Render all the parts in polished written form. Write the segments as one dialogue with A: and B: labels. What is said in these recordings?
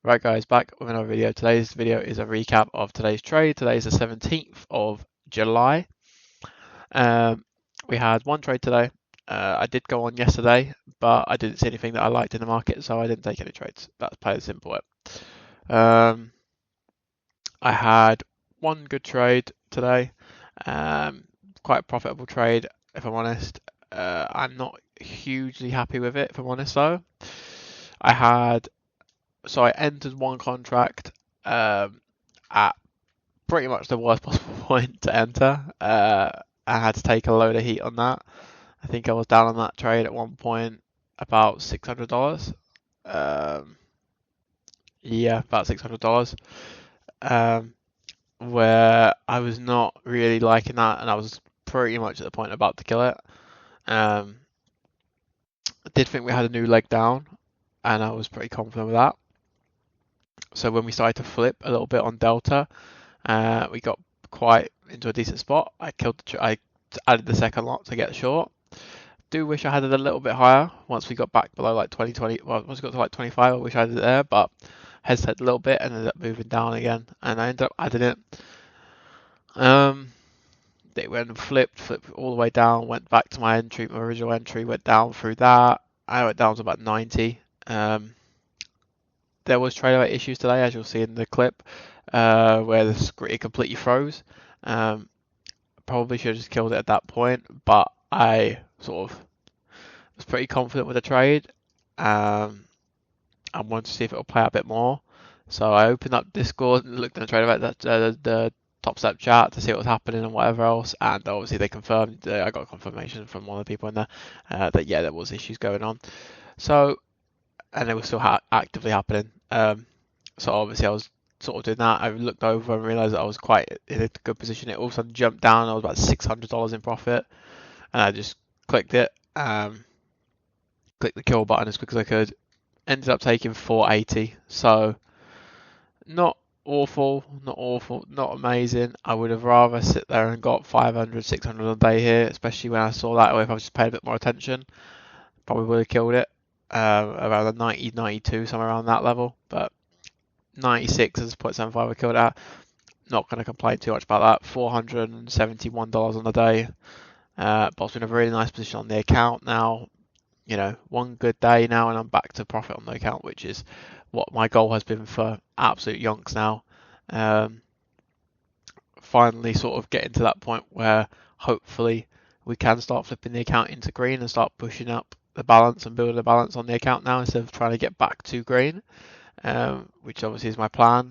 A: Right guys, back with another video. Today's video is a recap of today's trade. Today is the 17th of July. Um, we had one trade today. I did go on yesterday, but I didn't see anything that I liked in the market, so I didn't take any trades. That's plain and simple it. Um, I had one good trade today. Um, Quite a profitable trade, if I'm honest. I'm not hugely happy with it, if I'm honest though. I had I entered one contract at pretty much the worst possible point to enter. I had to take a load of heat on that. I think I was down on that trade at one point about $600. Um, yeah, about $600. Um, where I was not really liking that, and I was pretty much at the point about to kill it. I did think we had a new leg down, and I was pretty confident with that. So when we started to flip a little bit on Delta, we got quite into a decent spot. I added the second lot to get short. Do wish I had it a little bit higher once we got back below like 2020. Well, once we got to like 25, I wish I had it there, but hesitated a little bit and ended up moving down again, and I ended up adding it. It went and flipped all the way down, went back to my original entry, went down through that. I went down to about 90. There was trailer issues today, as you'll see in the clip, where it completely froze. Probably should have just killed it at that point, but I sort of was pretty confident with the trade. I wanted to see if it will play out a bit more. So I opened up Discord and looked at the trade about the Top Step chat to see what was happening and whatever else. And obviously they confirmed. I got confirmation from one of the people in there that yeah, there was issues going on. So and it was still actively happening. So obviously I was sort of doing that. I looked over and realised that I was quite in a good position. It all of a sudden jumped down. I was about $600 in profit, and I just clicked it. Clicked the kill button as quick as I could. Ended up taking 480. So not awful, not amazing. I would have rather sit there and got 500, 600 a day here, especially when I saw that. Or if I just paid a bit more attention, probably would have killed it. Around the 90, 92, somewhere around that level. But 96 is 0.75 I killed at. Not going to complain too much about that. $471 on the day. Bot's in a really nice position on the account now. You know, one good day now, and I'm back to profit on the account, which is what my goal has been for absolute yonks now. Finally, sort of getting to that point where hopefully we can start flipping the account into green and start pushing up the balance and building a balance on the account now instead of trying to get back to green, which obviously is my plan.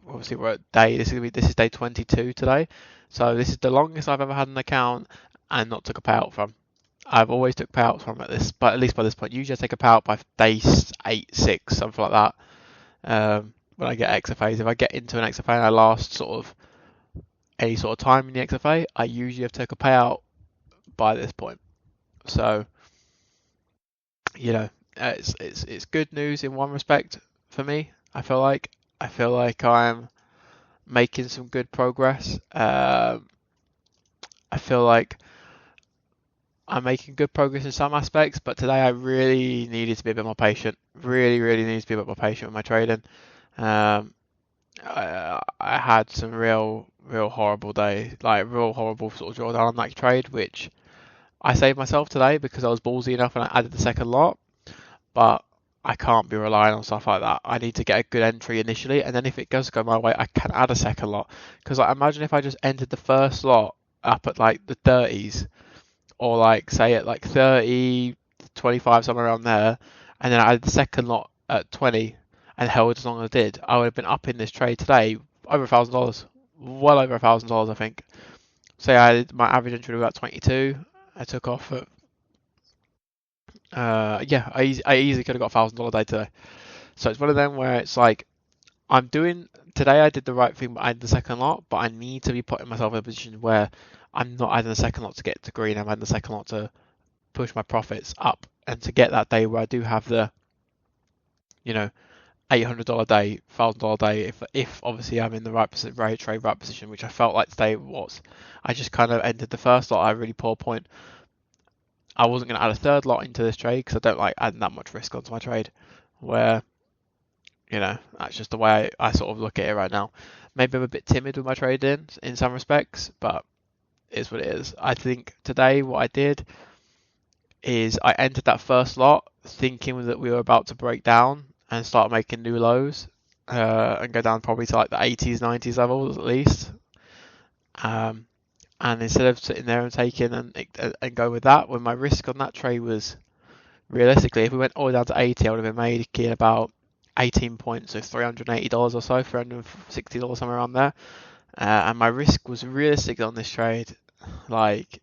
A: Obviously we're at this is day 22 today, so this is the longest I've ever had an account and not took a payout from. I've always took payouts from at least by this point. Usually I take a payout by day 8, 6, something like that. When I get XFAs, if I get into an XFA and I last sort of any sort of time in the XFA, I usually have took a payout by this point. So, you know, it's good news in one respect for me. I feel like I'm making some good progress. I feel like I'm making good progress in some aspects, but today I really needed to be a bit more patient. Really needed to be a bit more patient with my trading. I had some real horrible days, like real horrible sort of drawdown on that trade, which I saved myself today because I was ballsy enough and I added the second lot. But I can't be relying on stuff like that. I need to get a good entry initially, and then if it does go my way, I can add a second lot. Because like, imagine if I just entered the first lot up at like the 30s, or like say at like 30, 25, somewhere around there, and then I added the second lot at 20 and held as long as I did, I would have been up in this trade today over $1,000, well over $1,000 I think. Say I did my average entry was about 22, I took off at I easily could have got $1,000 a day today. So it's one of them where it's like I'm doing today. I did the right thing, but I had the second lot. But I need to be putting myself in a position where I'm not adding the second lot to get to green. I'm adding the second lot to push my profits up and to get that day where I do have the, you know, $800 day, $1,000 day. If obviously I'm in the right position, right position, which I felt like today was. I just kind of ended the first lot at a really poor point. I wasn't going to add a third lot into this trade because I don't like adding that much risk onto my trade. Where That's just the way I sort of look at it right now. Maybe I'm a bit timid with my trading in some respects, but it is what it is. I think today what I did is I entered that first lot thinking that we were about to break down and start making new lows, and go down probably to like the 80s, 90s levels at least. And instead of sitting there and taking and go with that, when my risk on that trade was realistically, if we went all the way down to 80, I would have been making about 18 points, so $380 or so, $360 somewhere around there. And my risk was realistic on this trade, like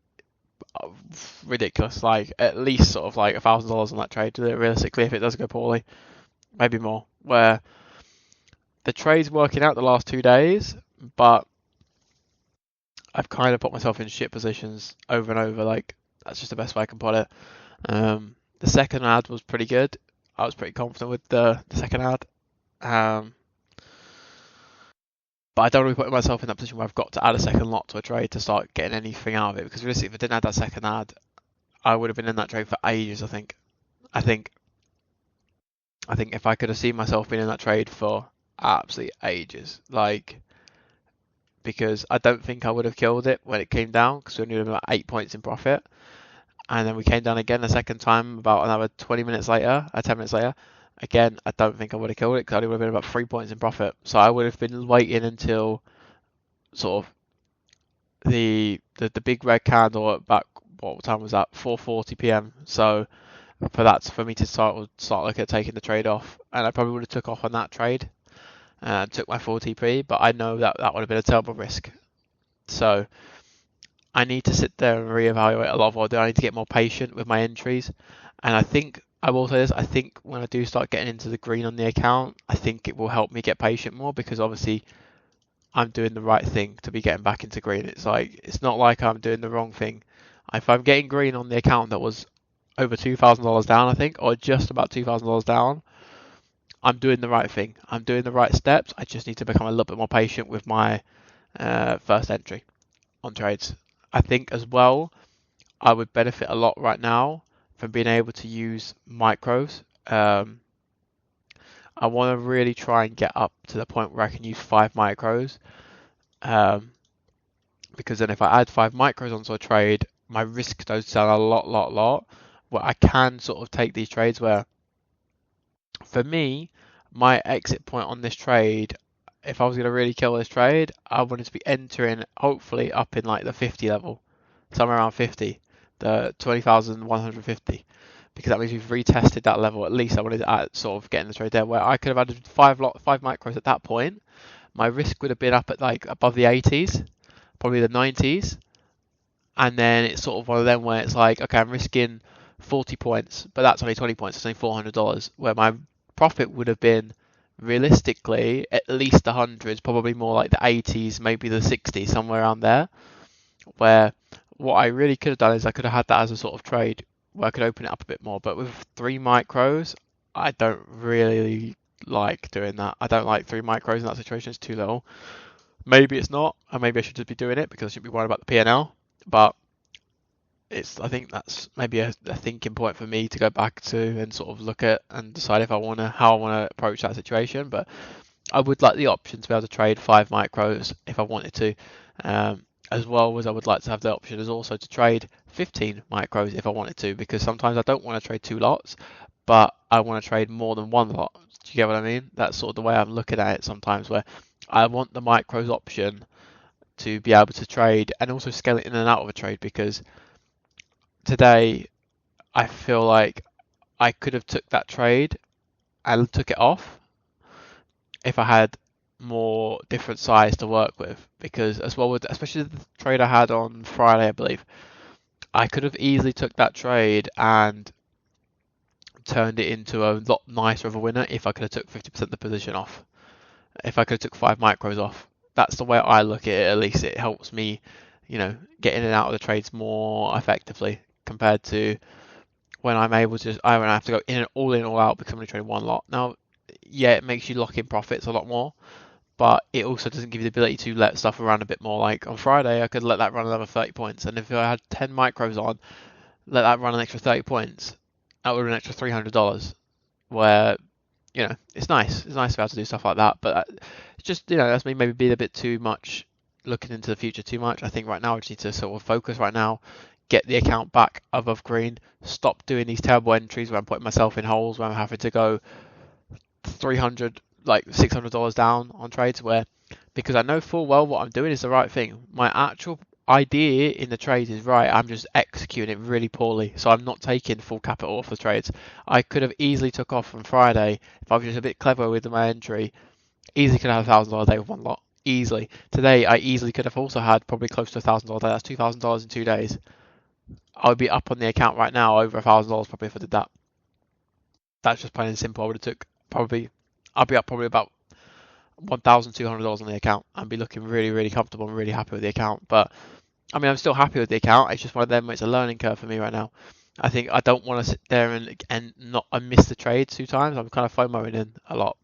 A: ridiculous, like at least sort of like $1,000 on that trade. Realistically, if it does go poorly, maybe more. Where the trade's working out the last 2 days, but I've kind of put myself in shit positions over and over. Like that's just the best way I can put it. The second ad was pretty good. I was pretty confident with the second ad. But I don't want to be putting myself in that position where I've got to add a second lot to a trade to start getting anything out of it. Because realistically, if I didn't add that second ad, I would have been in that trade for ages. I think if I could have seen myself being in that trade for absolutely ages, like because I don't think I would have killed it when it came down because we only had about 8 points in profit. And then we came down again the second time about another 10 minutes later. Again, I don't think I would have killed it because I only would have been about 3 points in profit. So I would have been waiting until sort of the big red candle at back. What time was that? 4:40 p.m. So for me to start looking at taking the trade off, and I probably would have took off on that trade and took my full TP. But I know that would have been a terrible risk. So I need to sit there and reevaluate a lot of what I do. I need to get more patient with my entries. And I think I will say this, I think when I do start getting into the green on the account, I think it will help me get patient more because obviously I'm doing the right thing to be getting back into green. It's not like I'm doing the wrong thing. If I'm getting green on the account that was over $2,000 down, I think, or just about $2,000 down, I'm doing the right thing. I'm doing the right steps. I just need to become a little bit more patient with my first entry on trades. I think as well, I would benefit a lot right now from being able to use micros. I want to really try and get up to the point where I can use 5 micros. Because then if I add 5 micros onto a trade, my risk goes down a lot. Where I can sort of take these trades where, for me, my exit point on this trade, if I was going to really kill this trade, I wanted to be entering hopefully up in like the 50 level, somewhere around 50, the 20,150, because that means we've retested that level. At least I wanted to sort of get in the trade there where I could have added 5 micros at that point. My risk would have been up at like above the 80s, probably the 90s, and then it's sort of one of them where it's like, okay, I'm risking 40 points, but that's only 20 points, it's only $400, where my profit would have been realistically at least the hundreds, probably more like the 80s, maybe the 60s, somewhere around there. Where what I really could have done is I could have had that as a sort of trade where I could open it up a bit more. But with 3 micros, I don't really like doing that. I don't like 3 micros in that situation. It's too little. Maybe it's not, and maybe I should just be doing it because I should be worried about the P&L. But I think that's maybe a thinking point for me to go back to and sort of look at and decide how I want to approach that situation. But I would like the option to be able to trade 5 micros if I wanted to, as well as I would like to have the option as also to trade 15 micros if I wanted to, because sometimes I don't want to trade 2 lots, but I want to trade more than 1 lot. Do you get what I mean? That's sort of the way I'm looking at it sometimes, where I want the micros option to be able to trade and also scale it in and out of a trade, because today I feel like I could have took that trade and took it off if I had more different size to work with, because as well with especially the trade I had on Friday, I believe, I could have easily took that trade and turned it into a lot nicer of a winner if I could have took 50% of the position off. If I could have took 5 micros off. That's the way I look at it. At least it helps me, get in and out of the trades more effectively compared to when I'm able to. I have to go in, all out because I'm only trading 1 lot. Now, yeah, it makes you lock in profits a lot more, but it also doesn't give you the ability to let stuff around a bit more. Like on Friday, I could let that run another 30 points, and if I had 10 micros on, let that run an extra 30 points, that would be an extra $300. Where you know, it's nice. It's nice to be able to do stuff like that. But it's just, you know, that's me maybe being a bit too much, looking into the future too much. I think right now I just need to sort of focus right now, get the account back above green, stop doing these terrible entries where I'm putting myself in holes where I'm having to go 300, like $600 down on trades, where because I know full well what I'm doing is the right thing. My actual idea in the trades is right. I'm just executing it really poorly, so I'm not taking full capital off the trades. I could have easily took off on Friday if I was just a bit clever with my entry. Easily could have $1,000 day with one lot. Easily. Today I easily could have also had probably close to $1,000 day. That's $2,000 in 2 days. I would be up on the account right now over $1,000 probably if I did that. That's just plain and simple. I would have took probably. I'd be up probably about $1,200 on the account and be looking really, really comfortable and really happy with the account. But I mean, I'm still happy with the account. It's just one of them. It's a learning curve for me right now. I think I don't want to sit there and not I miss the trade 2 times. I'm kind of FOMOing in a lot.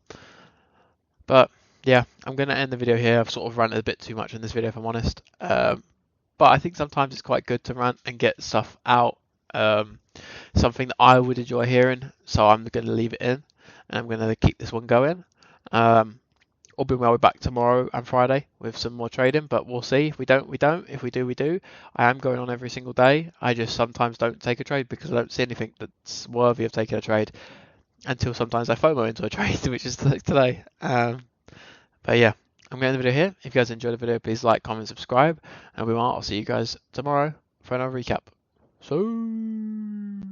A: But yeah, I'm going to end the video here. I've sort of ranted a bit too much in this video, if I'm honest. But I think sometimes it's quite good to rant and get stuff out. Something that I would enjoy hearing. So I'm going to leave it in, and I'm going to keep this one going. All being well, we're back tomorrow and Friday with some more trading, but we'll see. If we don't, we don't. If we do, we do. I am going on every single day. I just sometimes don't take a trade because I don't see anything that's worthy of taking a trade until sometimes I FOMO into a trade, which is today. But yeah, I'm going to end the video here. If you guys enjoyed the video, please like, comment, subscribe, and I'll see you guys tomorrow for another recap. So.